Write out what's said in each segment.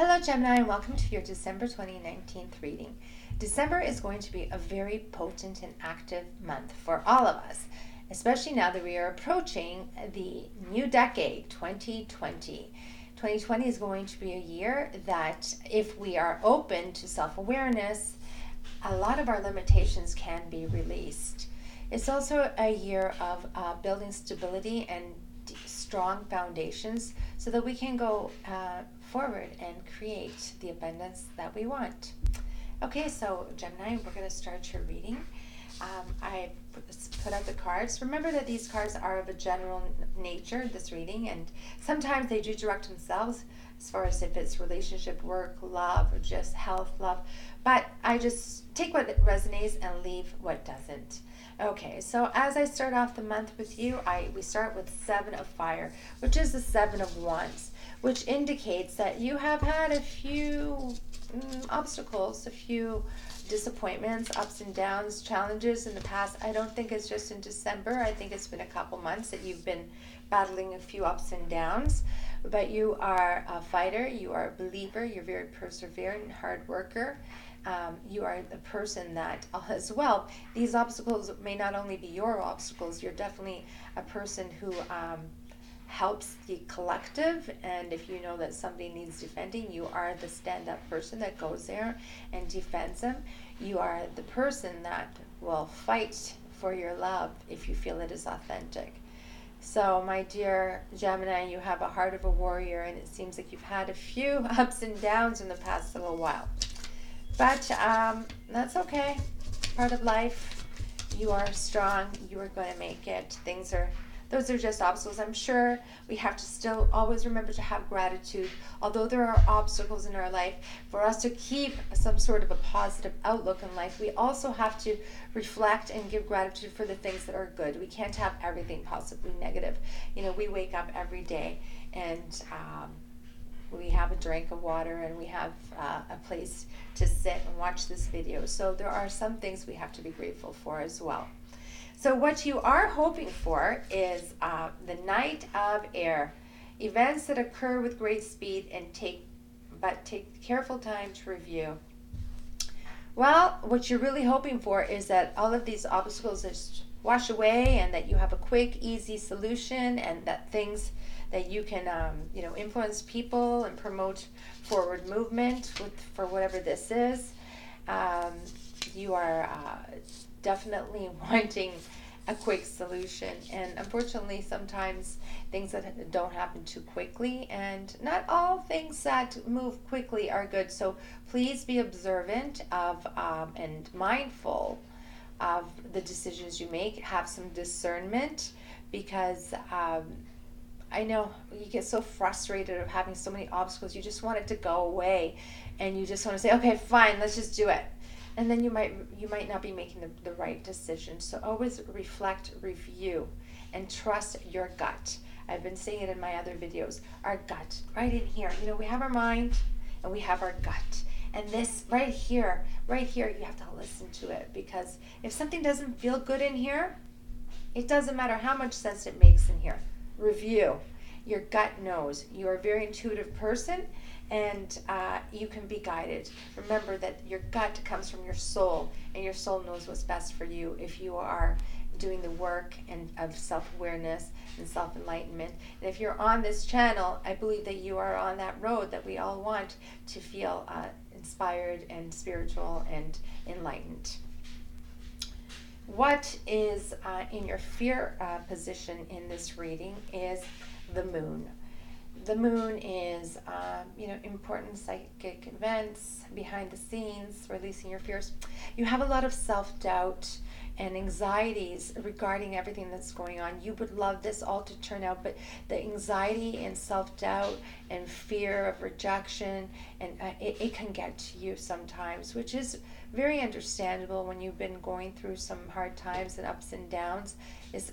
Hello Gemini and welcome to your December 2019 reading. December is going to be a very potent and active month for all of us, especially now that we are approaching the new decade, 2020. 2020 is going to be a year that, if we are open to self-awareness, a lot of our limitations can be released. It's also a year of building stability and strong foundations so that we can go forward and create the abundance that we want. Okay, so Gemini, we're going to start your reading. I put out the cards. Remember that these cards are of a general nature, this reading, and sometimes they do direct themselves as far as if it's relationship, work, love, or just health, love. But I just take what resonates and leave what doesn't. Okay, so as I start off the month with you, we start with 7 of Fire, which is the 7 of Wands, which indicates that you have had a few obstacles, a few disappointments, ups and downs, challenges in the past. I don't think it's just in December. I think it's been a couple months that you've been battling a few ups and downs. But you are a fighter, you are a believer, you're very perseverant, hard worker. You are the person that, as well, these obstacles may not only be your obstacles, you're definitely a person who helps the collective, and if you know that somebody needs defending, you are the stand-up person that goes there and defends them. You are the person that will fight for your love if you feel it is authentic. So, my dear Gemini, you have a heart of a warrior, and it seems like you've had a few ups and downs in the past little while. But that's okay. Part of life. You are strong. You are going to make it. Those are just obstacles. I'm sure we have to still always remember to have gratitude. Although there are obstacles in our life, for us to keep some sort of a positive outlook in life, we also have to reflect and give gratitude for the things that are good. We can't have everything possibly negative. You know, we wake up every day and we have a drink of water and we have a place to sit and watch this video. So there are some things we have to be grateful for as well. So what you are hoping for is the Knight of Air. Events that occur with great speed and take careful time to review. Well, what you're really hoping for is that all of these obstacles just wash away and that you have a quick, easy solution, and that things that you can influence people and promote forward movement for whatever this is. You are definitely wanting a quick solution, and unfortunately sometimes things that don't happen too quickly, and not all things that move quickly are good. So please be observant of and mindful of the decisions you make. Have some discernment, because I know you get so frustrated of having so many obstacles. You just want it to go away, and you just want to say, okay, fine, let's just do it. And then you might not be making the right decision. So always reflect, review, and trust your gut. I've been saying it in my other videos. Our gut, right in here. You know, we have our mind and we have our gut. And this right here, you have to listen to it, because if something doesn't feel good in here, it doesn't matter how much sense it makes in here. Review. Your gut knows. You're a very intuitive person, and you can be guided. Remember that your gut comes from your soul, and your soul knows what's best for you if you are doing the work of self-awareness and self-enlightenment. And if you're on this channel, I believe that you are on that road that we all want to feel inspired and spiritual and enlightened. What is in your fear position in this reading is the moon. The moon is, important psychic events, behind the scenes, releasing your fears. You have a lot of self-doubt and anxieties regarding everything that's going on. You would love this all to turn out, but the anxiety and self-doubt and fear of rejection, and it can get to you sometimes, which is very understandable when you've been going through some hard times and ups and downs.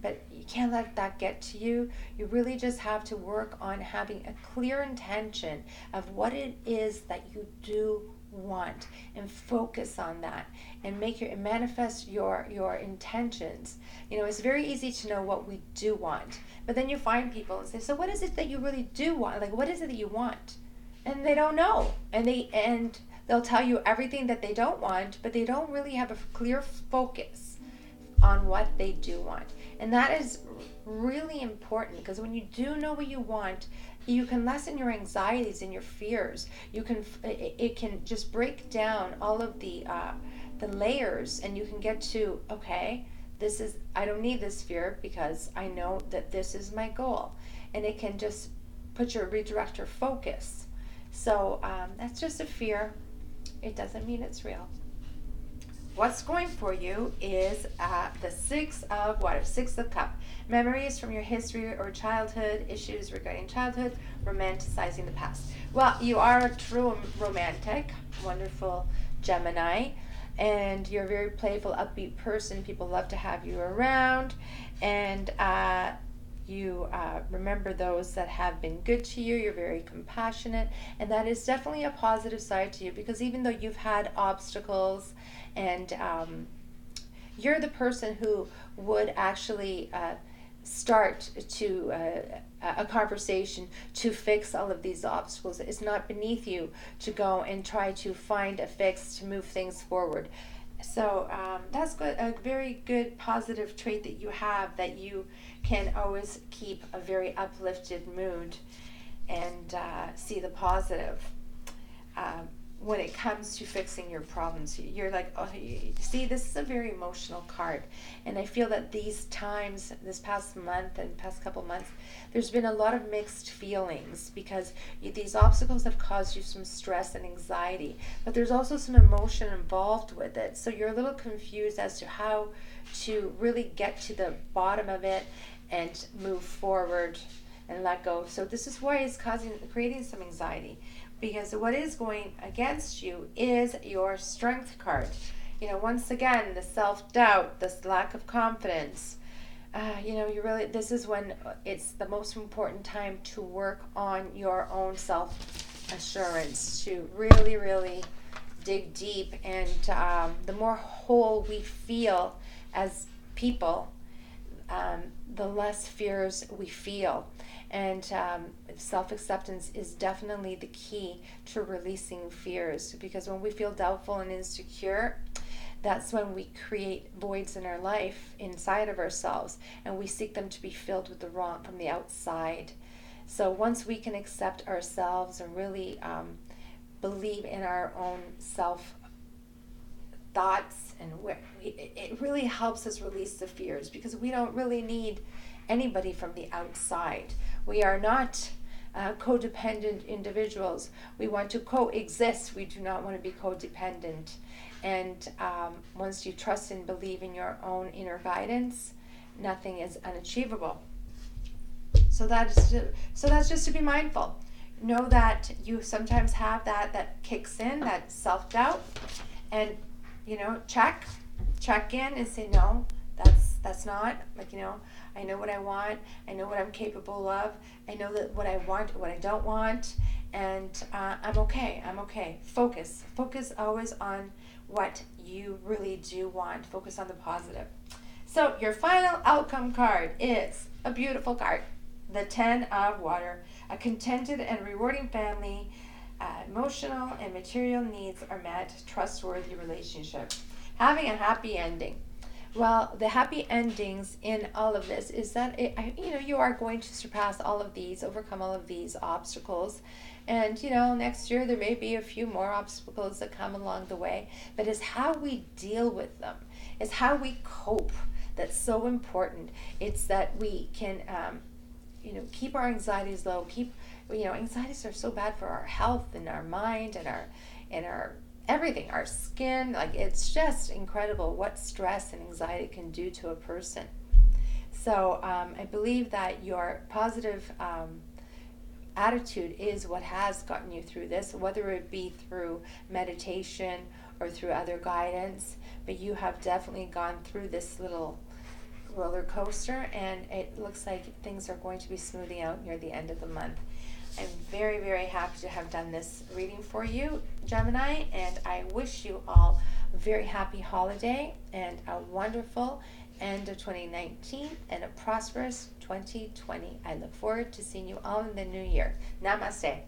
But you can't let that get to you. You really just have to work on having a clear intention of what it is that you do want, and focus on that, and manifest your intentions. You know, it's very easy to know what we do want, but then you find people and say, so what is it that you really do want? Like, what is it that you want? and they don't know, and they'll tell you everything that they don't want, but they don't really have a clear focus on what they do want. And that is really important, because when you do know what you want, you can lessen your anxieties and your fears. It can just break down all of the layers, and you can get to, okay, I don't need this fear because I know that this is my goal. And it can just redirect your focus. So that's just a fear. It doesn't mean it's real. What's going for you is the Six of Water, Six of Cup. Memories from your history or childhood, issues regarding childhood, romanticizing the past. Well, you are a true romantic, wonderful Gemini, and you're a very playful, upbeat person. People love to have you around, and you remember those that have been good to you. You're very compassionate, and that is definitely a positive side to you, because even though you've had obstacles, and you're the person who would actually start to a conversation to fix all of these obstacles. It's not beneath you to go and try to find a fix to move things forward. So that's good, a very good positive trait that you have, that you can always keep a very uplifted mood and see the positive. When it comes to fixing your problems, you're like, oh, see, this is a very emotional card. And I feel that these times, this past month and past couple months, there's been a lot of mixed feelings, because these obstacles have caused you some stress and anxiety, but there's also some emotion involved with it. So you're a little confused as to how to really get to the bottom of it and move forward and let go. So this is why it's creating some anxiety, because what is going against you is your Strength card. Once again, the self-doubt, this lack of confidence. This is when it's the most important time to work on your own self-assurance, to really, really dig deep. And the more whole we feel as people, the less fears we feel. And self-acceptance is definitely the key to releasing fears, because when we feel doubtful and insecure, that's when we create voids in our life inside of ourselves, and we seek them to be filled with the wrong from the outside. So once we can accept ourselves and really believe in our own self thoughts, and it really helps us release the fears, because we don't really need anybody from the outside. We are not codependent individuals. We want to coexist. We do not want to be codependent. And once you trust and believe in your own inner guidance, nothing is unachievable. So that's just to be mindful. Know that you sometimes have that kicks in, that self-doubt, and check in and say, no, that's not, I know what I want, I know what I'm capable of, I know that what I want, what I don't want, and I'm okay. Focus always on what you really do want. Focus on the positive. So your final outcome card is a beautiful card, the 10 of Water. A contented and rewarding family, emotional and material needs are met, trustworthy relationship, having a happy ending. Well, the happy endings in all of this is that you are going to surpass all of these, overcome all of these obstacles, and next year there may be a few more obstacles that come along the way. But it's how we deal with them, it's how we cope, that's so important. It's that we can, keep our anxieties low. Anxieties are so bad for our health and our mind and our everything, our skin. It's just incredible what stress and anxiety can do to a person. So I believe that your positive attitude is what has gotten you through this, whether it be through meditation or through other guidance. But you have definitely gone through this little roller coaster, and it looks like things are going to be smoothing out near the end of the month. I'm very, very happy to have done this reading for you, Gemini, and I wish you all a very happy holiday and a wonderful end of 2019 and a prosperous 2020. I look forward to seeing you all in the new year. Namaste.